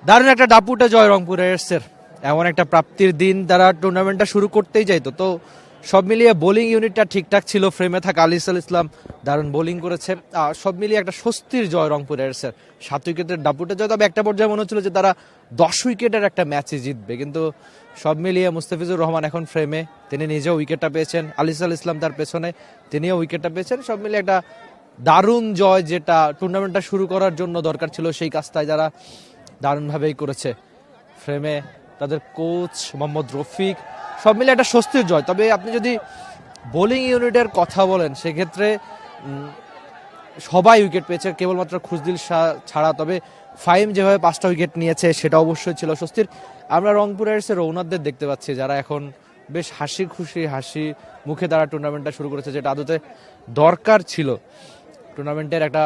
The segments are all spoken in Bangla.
দারুণ একটা দাপুটে জয় রংপুর রাইডার্সের। এমন একটা প্রাপ্তির দিন, তারা টুর্নামেন্টটা শুরু করতেই যাইতো। তো সব মিলিয়ে বোলিং ইউনিটটা ঠিকঠাক ছিল, ফ্রেমে থাকা আলিসাল ইসলাম দারুণ বোলিং করেছে। সব মিলিয়ে একটা স্বস্তির জয় রংপুর রাইডার্সের, 7 উইকেটের দাপুটে জয়। তবে একটা পর্যায়ে মনে হচ্ছিল যে তারা 10 উইকেটের একটা ম্যাচে জিতবে, কিন্তু সব মিলিয়ে মুস্তাফিজুর রহমান এখন ফ্রেমে, তিনি নিজেও উইকেটটা পেয়েছেন, আলিসাল ইসলাম তার পেছনে, তিনিও উইকেটটা পেয়েছেন। সব মিলিয়ে একটা দারুণ জয়, যেটা টুর্নামেন্টটা শুরু করার জন্য দরকার ছিল, সেই কাজটাই তারা দারুণভাবেই করেছে। ফ্রেমে তাদের কোচ মোহাম্মদ রফিক, সব মিলে একটা স্বস্তির জয়। তবে আপনি যদি বোলিং ইউনিটের কথা বলেন, সেক্ষেত্রে সবাই উইকেট পেয়েছে, কেবলমাত্র খুশদিল ছাড়া। তবে ফাইম যেভাবে 5টা উইকেট নিয়েছে, সেটা অবশ্যই ছিল স্বস্তির। আমরা রংপুর রাইডার্সের রৌনারদের দেখতে পাচ্ছি, যারা এখন বেশ হাসি খুশি, হাসি মুখে তারা টুর্নামেন্টটা শুরু করেছে, যেটা আদতে দরকার ছিল। টুর্নামেন্টের একটা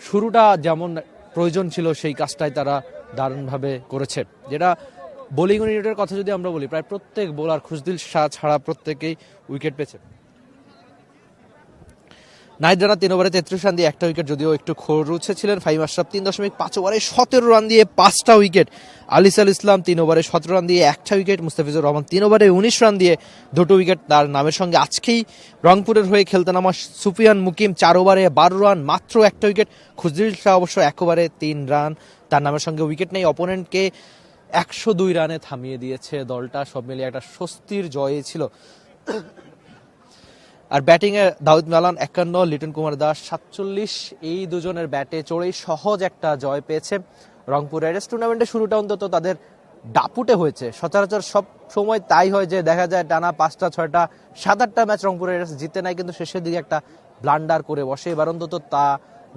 শুরুটা যেমন প্রয়োজন ছিল, সেই কাজটাই তারা দারুণভাবে করেছে। যেটা বোলিং ইউনিটের কথা যদি আমরা বলি, প্রায় প্রত্যেক বোলার খুশদিল ছাড়া প্রত্যেকেই উইকেট পেয়েছে। নাহিদ রানা 3 ওভারে 33 রান দিয়ে 1টা উইকেট, যদিও একটু খরুচে ছিলেন। ফাহিম আশরাফ 3.5 ওভারে 17 রান দিয়ে 5টা উইকেট। আলিসাল ইসলাম 3 ওভারে 17 রান দিয়ে 1টা উইকেট। মুস্তাফিজুর রহমান 3 ওভারে 19 রান দিয়ে 2টো উইকেট। তার নামের সঙ্গে আজকেই রংপুরের হয়ে খেলতে নামা সুফিয়ান মুকিম 4 ওভারে 12 রান, মাত্র 1টা উইকেট। খুশদিল শাহ অবশ্য 1 ওভারে 3 রান, তার নামের সঙ্গে উইকেট নেই। অপোনেন্টকে 102 রানে থামিয়ে দিয়েছে দলটা। সব মিলিয়ে একটা স্বস্তির জয় ছিল। আর ব্যাটিংয়ে দাউদ মালান 51, লিটন কুমার দাস 47, এই দুজনের ব্যাটে চড়েই সহজ একটা জয় পেয়েছে রংপুর রাইডার্স। টুর্নামেন্টের শুরুটা অন্তত তাদের দাপুটে হয়েছে। সচরাচর সব সময় তাই হয় যে দেখা যায় টানা 5টা 6টা 7-8টা ম্যাচ রংপুর রাইডার্স জিতে নেয়, কিন্তু শেষের দিকে একটা ব্লান্ডার করে বসে। এবার অন্তত তা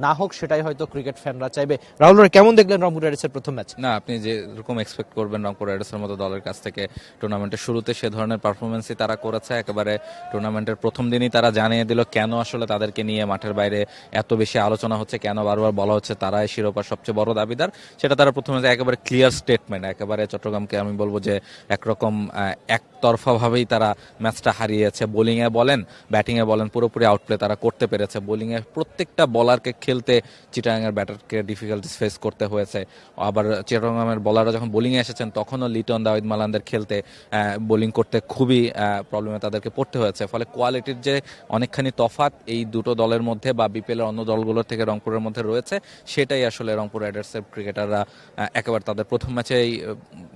না হোক, সেটাই হয়তো ক্রিকেট ফ্যানরা চাইবে। রাহুল, কেমন দেখলেন রংপুর রাইডার্সের প্রথম ম্যাচ? না, আপনি যেরকম এক্সপেক্ট করবেন রংপুর রাইডার্সের মতো দলের কাছ থেকে টুর্নামেন্টের শুরুতে, সে ধরনের পারফরমেন্সই তারা করেছে। একেবারে টুর্নামেন্টের প্রথম দিনই তারা জানিয়ে দিল কেন আসলে তাদেরকে নিয়ে মাঠের বাইরে এত বেশি আলোচনা হচ্ছে, কেন বারবার বলা হচ্ছে তারাই শিরোপার সবচেয়ে বড় দাবিদার। সেটা তারা প্রথমে একেবারে ক্লিয়ার স্টেটমেন্ট। একেবারে চট্টগ্রামকে আমি বলবো যে একরকম একতরফাভাবেই তারা ম্যাচটা হারিয়েছে। বোলিংয়ে বলেন, ব্যাটিংয়ে বলেন, পুরোপুরি আউটপ্লে তারা করতে পেরেছে। বোলিংয়ে প্রত্যেকটা বলারকে খেলতে চিটাগাংয়ের ব্যাটারকে ডিফিকাল্টিস ফেস করতে হয়েছে। আবার চিটাগাংয়ের বলাররা যখন বোলিংয়ে এসেছেন, তখনও লিটন, দাউদ মালানদের খেলতে বোলিং করতে খুবই প্রবলেমে তাদেরকে পড়তে হয়েছে। ফলে কোয়ালিটির যে অনেকখানি তফাৎ এই দুটো দলের মধ্যে বা বিপিএলের অন্য দলগুলোর থেকে রংপুরের মধ্যে রয়েছে, সেটাই আসলে রংপুর রাইডার্সের ক্রিকেটাররা একেবারে তাদের প্রথম ম্যাচেই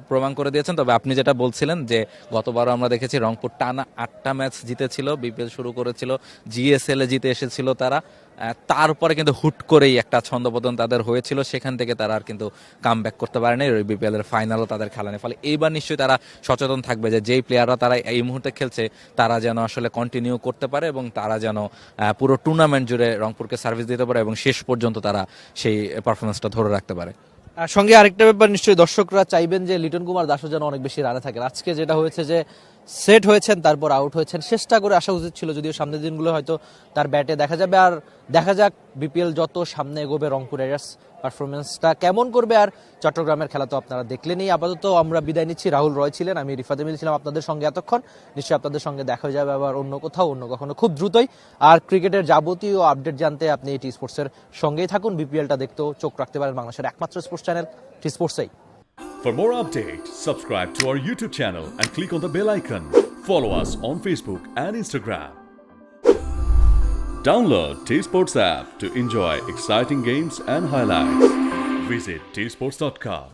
প্রমাণ করে দিয়েছেন। তবে আপনি যেটা বলছিলেন যে গতবারও আমরা দেখেছি রংপুর টানা 8টা ম্যাচ জিতেছিল, বিপিএল শুরু করেছিল, জিএসএল এ জিতে এসেছিল তারা। তারপরে কিন্তু হুট করেই একটা ছন্দপতন তাদের হয়েছিল, সেখান থেকে তারা আর কিন্তু কাম ব্যাক করতে পারেনি। বিপিএল এর ফাইনালও তাদের খেলা নেই। ফলে এইবার নিশ্চয়ই তারা সচেতন থাকবে যে যেই প্লেয়াররা তারা এই মুহূর্তে খেলছে, তারা যেন আসলে কন্টিনিউ করতে পারে এবং তারা যেন পুরো টুর্নামেন্ট জুড়ে রংপুরকে সার্ভিস দিতে পারে এবং শেষ পর্যন্ত তারা সেই পারফরমেন্সটা ধরে রাখতে পারে। সঙ্গে আরেকটা ব্যাপার নিশ্চয়ই দর্শকরা চাইবেন যে লিটন কুমার দাসও যেন অনেক বেশি রানে থাকেন। আজকে যেটা হয়েছে যে সেট হয়েছেন, তারপর আউট হয়েছেন, চেষ্টা করে আসা উচিত ছিল, যদিও সামনের দিনগুলো হয়তো তার ব্যাটে দেখা যাবে। আর দেখা যাক বিপিএল যত সামনে এগোবে রংপুর রাইডার্স পারফরমেন্সটা কেমন করবে। আর চট্টগ্রামের খেলা তো আপনারা দেখলেনই। আপাতত আমরা বিদায় নিচ্ছি। রাহুল রয় ছিলেন, আমি রিফাত এমিল ছিলাম আপনাদের সঙ্গে এতক্ষণ। নিশ্চয়ই আপনাদের সঙ্গে দেখা হয়ে যাবে আবার অন্য কোথাও, অন্য কখনো, খুব দ্রুতই। আর ক্রিকেটের যাবতীয় আপডেট জানতে আপনি টি স্পোর্টসের সঙ্গেই থাকুন। বিপিএলটা দেখতেও চোখ রাখতে পারেন বাংলাদেশের একমাত্র স্পোর্টস চ্যানেল টি স্পোর্টসেই। For more updates, subscribe to our YouTube channel and click on the bell icon. Follow us on Facebook and Instagram. Download T Sports app to enjoy exciting games and highlights. Visit tsports.com.